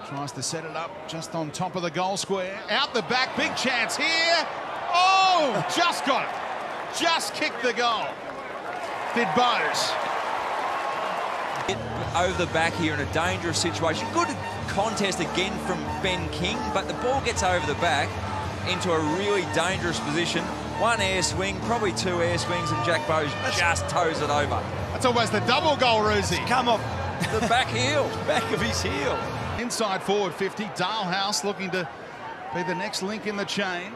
Tries to set it up just on top of the goal square. Out the back, big chance here. Oh, just got it. Just kicked the goal. Did Bowes. Over the back here in a dangerous situation. Good contest again from Ben King, but the ball gets over the back into a really dangerous position. One air swing, probably two air swings, and Jack Bowes just toes it over. That's almost a double goal, Roosie. Come off the back heel, back of his heel. Inside forward 50, Dalhouse looking to be the next link in the chain.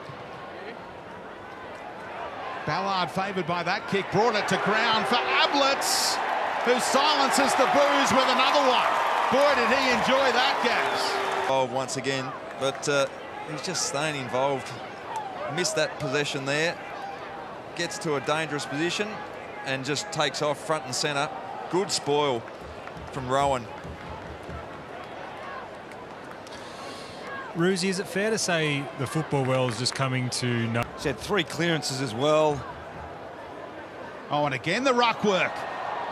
Ballard favoured by that kick, brought it to ground for Ablett, who silences the boos with another one. Boy, did he enjoy that, Gaz. Oh, once again, but he's just staying involved. Missed that possession there. Gets to a dangerous position and just takes off front and centre. Good spoil from Rowan. Roosie, is it fair to say the football world is just coming to know? He's had 3 clearances as well. Oh, and again the ruck work.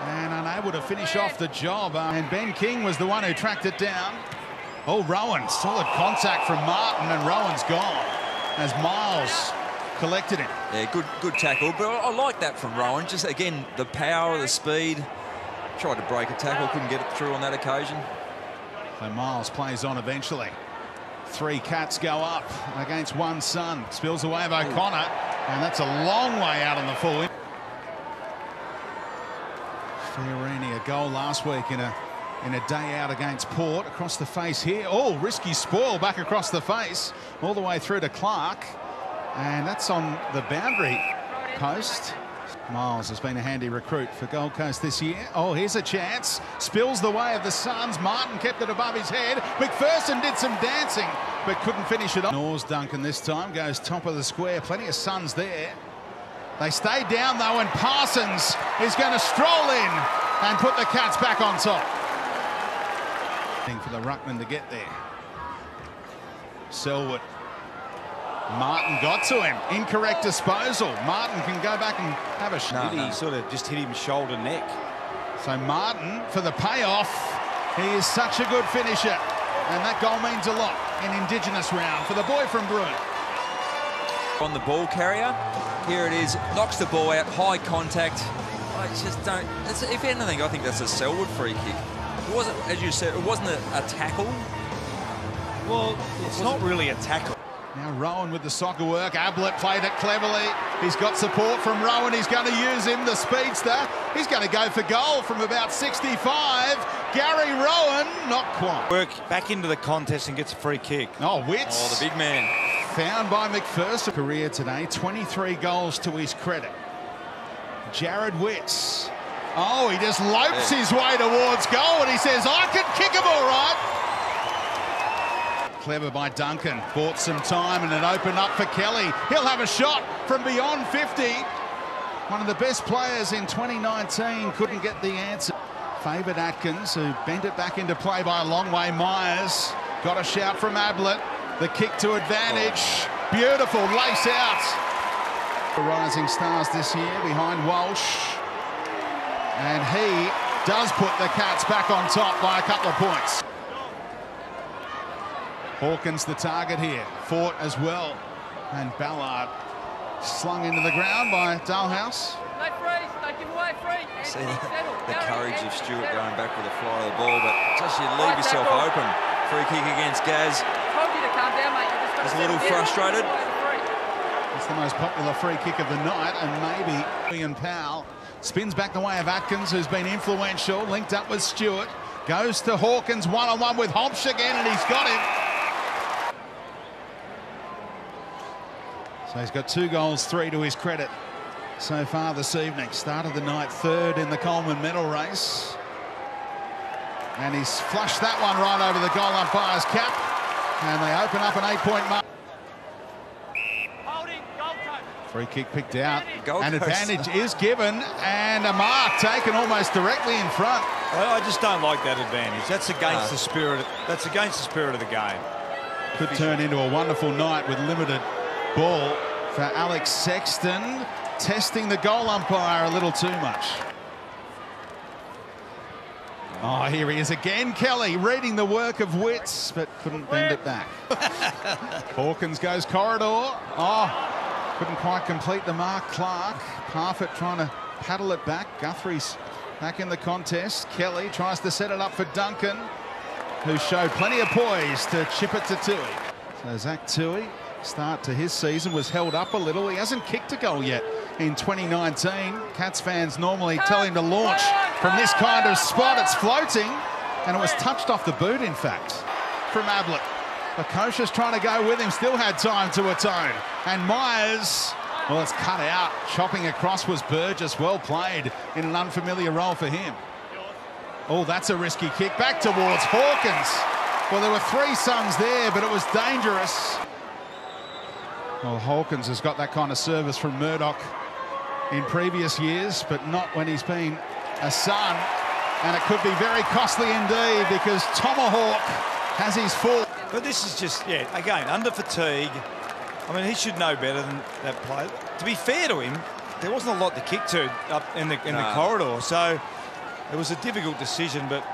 And unable to finish off the job. And Ben King was the one who tracked it down. Oh, Rowan, solid contact from Martin, and Rowan's gone as Miles collected him. Yeah, good tackle, but I like that from Rowan. Just, again, the power, the speed. Tried to break a tackle, couldn't get it through on that occasion. So Miles plays on eventually. 3 Cats go up against 1 Sun. Spills away of O'Connor, and that's a long way out on the full. Fiorini, a goal last week in a day out against Port. Across the face here. Oh, risky spoil back across the face. All the way through to Clark. And that's on the boundary post. Miles has been a handy recruit for Gold Coast this year. Oh, here's a chance. Spills the way of the Suns. Martin kept it above his head. McPherson did some dancing, but couldn't finish it off. Nor's Duncan this time goes top of the square. Plenty of Suns there. They stay down, though, and Parsons is going to stroll in and put the Cats back on top. For the ruckman to get there. Selwood. Martin got to him. Incorrect disposal. Martin can go back and have a shot. He sort of just hit him shoulder neck. So Martin for the payoff. He is such a good finisher. And that goal means a lot in Indigenous round for the boy from Bruin. On the ball carrier, here it is, knocks the ball out, high contact. I just don't, if anything, I think that's a Selwood free kick. It wasn't, as you said, it wasn't a tackle. Well, it's not really a tackle. Now Rowan with the soccer work. Ablett played it cleverly. He's got support from Rowan. He's going to use him, the speedster. He's going to go for goal from about 65. Gary Rowan, not quite. Work back into the contest and gets a free kick. Oh, Witts. Oh, the big man. Found by McPherson. Career today, 23 goals to his credit. Jared Witts. Oh, he just lopes his way towards goal, and he says, I can kick him all right. Clever by Duncan. Bought some time, and it opened up for Kelly. He'll have a shot from beyond 50. One of the best players in 2019 couldn't get the answer. Favoured Atkins, who bent it back into play by a long way. Myers got a shout from Ablett. The kick to advantage. Beautiful, lace out. The rising stars this year behind Walsh. And he does put the Cats back on top by a couple of points. Hawkins the target here. Fought as well. And Ballard slung into the ground by Dalhouse. See the courage of Stewart going back with the fly of the ball, but just you leave yourself open. Free kick against Gaz. He's a little frustrated. It's the most popular free kick of the night, and maybe Ian Powell spins back the way of Atkins, who's been influential, linked up with Stewart. Goes to Hawkins, one-on-one with Hompsch again, and he's got him. So he's got 2 goals, 3 to his credit so far this evening. Started the night 3rd in the Coleman medal race. And he's flushed that one right over the goal umpire's cap. And they open up an 8-point mark. Free kick picked out. An advantage is given, and a mark taken almost directly in front. I just don't like that advantage. That's against the spirit. That's against the spirit of the game. Could turn into a wonderful night with limited ball for Alex Sexton, testing the goal umpire a little too much. Oh, here he is again, Kelly, reading the work of Wits, but couldn't bend it back. Hawkins goes corridor. Oh, couldn't quite complete the mark, Clark. Parfitt trying to paddle it back. Guthrie's back in the contest. Kelly tries to set it up for Duncan, who showed plenty of poise to chip it to Tui. So Zach Tui, start to his season, was held up a little. He hasn't kicked a goal yet in 2019. Cats fans normally tell him to launch from this kind of spot. It's floating, and it was touched off the boot, in fact, from Ablett. Lukosius trying to go with him, still had time to atone. And Myers, well, it's cut out. Chopping across was Burgess. Well played in an unfamiliar role for him. Oh, that's a risky kick back towards Hawkins. Well, there were three sons there, but it was dangerous. Well, Hawkins has got that kind of service from Murdoch in previous years, but not when he's been a son. And it could be very costly indeed, because Tomahawk has his full. But this is just, yeah, again, under fatigue. I mean, he should know better than that play. To be fair to him, there wasn't a lot to kick to up in the corridor, so it was a difficult decision, but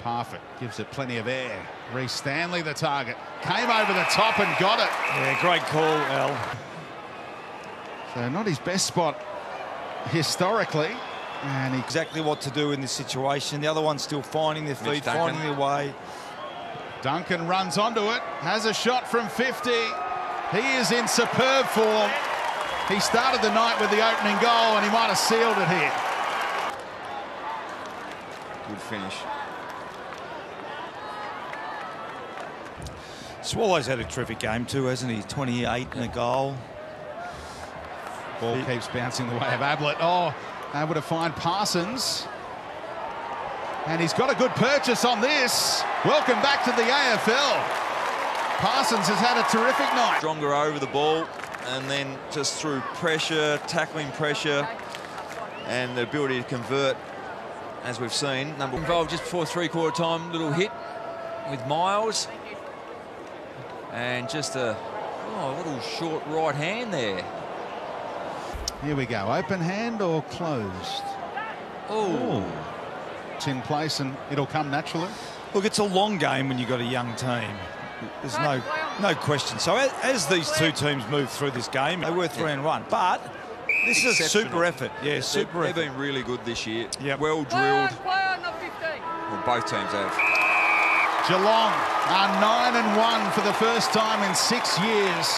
Parfitt gives it plenty of air. Reece Stanley, the target, came over the top and got it. yeah, great call, Al. So not his best spot historically, and Exactly what to do in this situation. The other one's still finding their feet, finding their way. Duncan runs onto it, has a shot from 50. He is in superb form. He started the night with the opening goal, and he might have sealed it here. Good finish. Swallows had a terrific game too, hasn't he? 28 and a goal. Ball keeps bouncing the way of Ablett. Oh, able to find Parsons. And he's got a good purchase on this. Welcome back to the AFL. Parsons has had a terrific night. Stronger over the ball, and then just through pressure, tackling pressure, and the ability to convert, as we've seen. Number involved just before three-quarter time, little hit with Miles. And just a little short right hand there. Here we go. Open hand or closed? Oh. It's in place and it'll come naturally. Look, it's a long game when you've got a young team. There's no question. So as these two teams move through this game, they were 3-1. But this is a super effort. Yeah, super effort. They've been really good this year. Yep. Well drilled. Well, both teams have. Geelong are 9-1 for the first time in 6 years.